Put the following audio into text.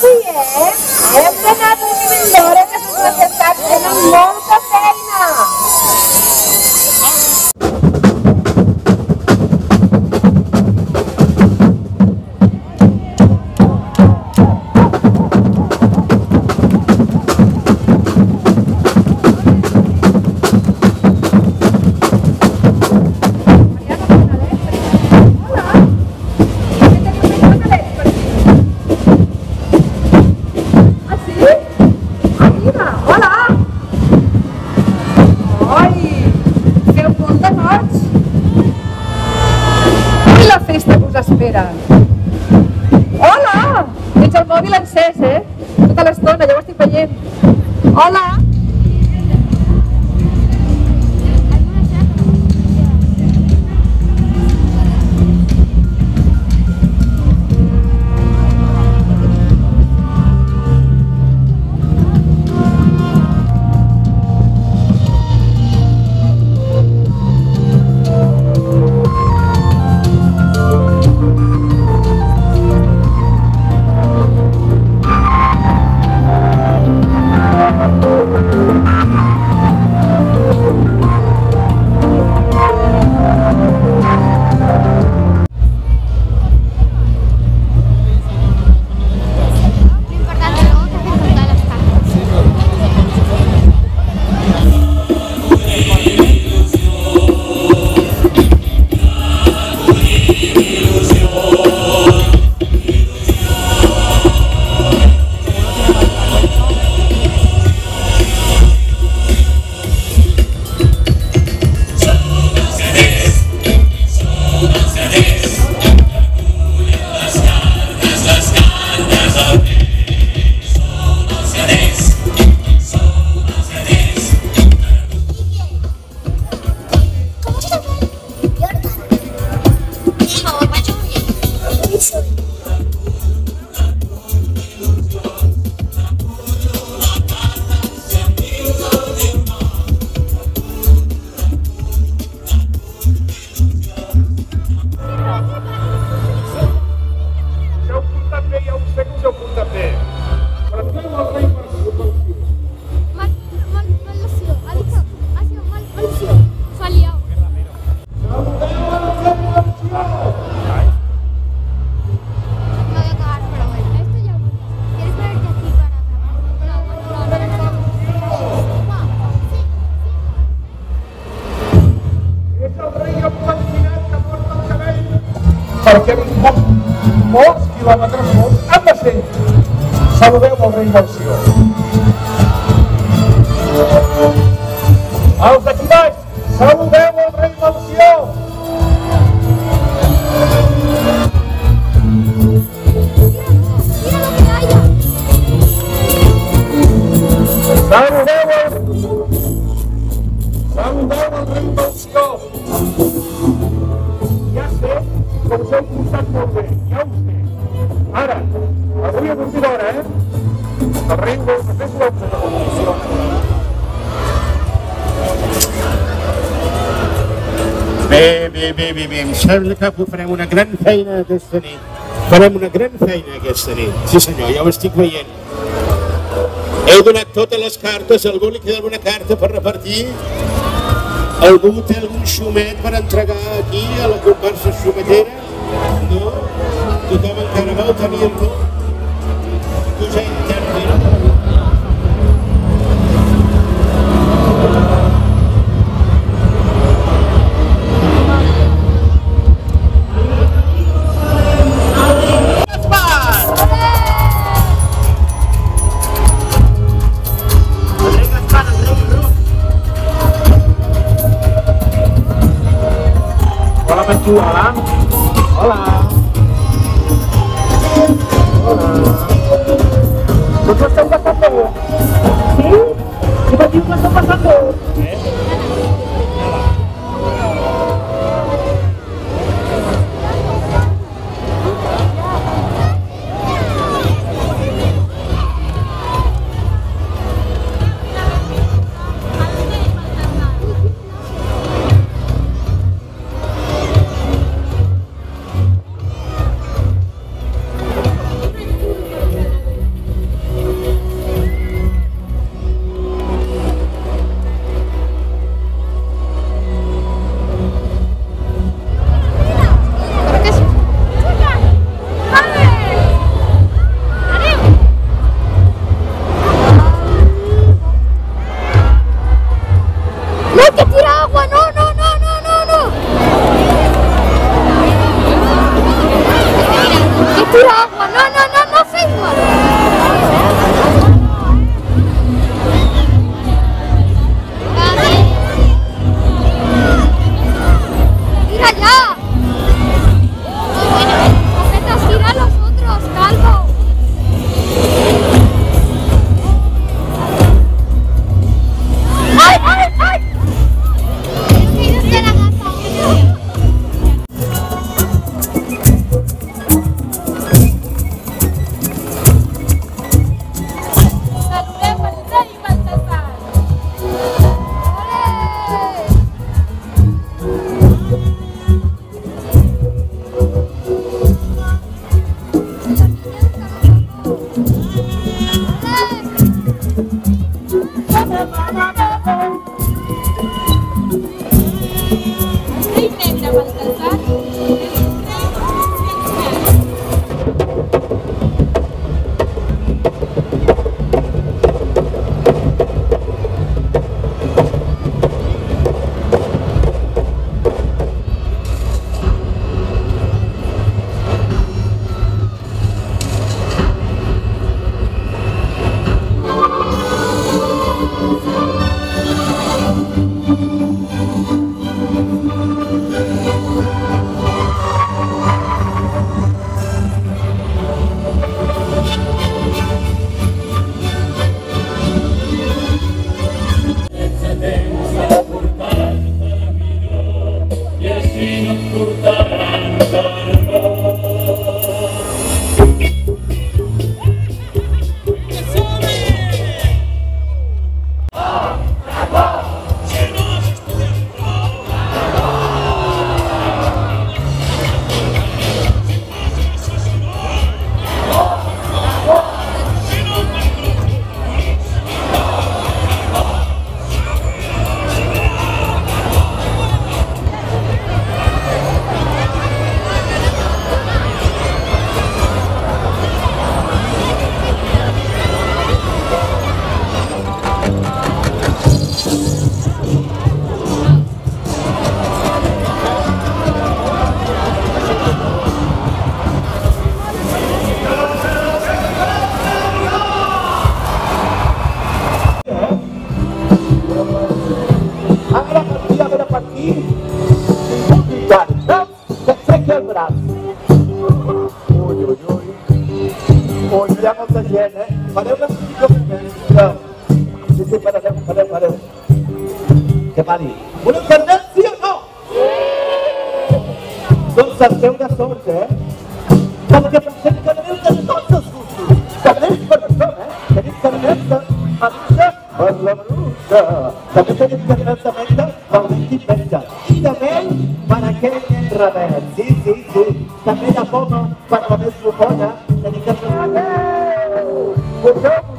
dient? Hem d'anar a dormir l'hora que les maternitats tenen molta feina. Espera. Hola! Tens el mòbil encès, Tota l'estona, ja ho estic veient. Hola! perquè molts quilòmetres han de ser. Saludeu el rei del Sió. Els d'aquí baix, saludeu el rei del Sió. Saludeu el rei del Sió. Ja sé que us heu portat molt bé, ja ho sé. Ara, avui a dormir d'hora, El rei vol que fes l'opció de condició. Bé, em sembla que farem una gran feina aquesta nit. Farem una gran feina aquesta nit. Sí senyor, ja ho estic veient. Heu donat totes les cartes, a algú li queda alguna carta per repartir? Algú té algun xumet per entregar aquí a la comparsa xumetera? No? Tothom encara vol tenir-lo? Cosa interna. Hola. Hola. Hola. ¿Vos estás pasando? ¿Sí? ¿Qué partido está pasando? ¡No, que tira agua! ¡No, no, no, no, no, no! ¡Que tira agua! ¡No, no, no, no, Facebook! ¡Tira ya! ¡Cogetas, tira a los otros, calvo! ¡Ay, ay, ay! Fareu una conferència. Sí, fareu. Que pari. Una conferència o no? Doncs esteu de sort, Perquè pensem que aneu de tots els gustos. Que aneu per tothom, Tenim caramels de menta per la bruixa. També tenim caramels de menta per l'antimenta. I de mel per aquell nen rebel. Sí. També de poma per la més bufona. Tenim caramels de menta.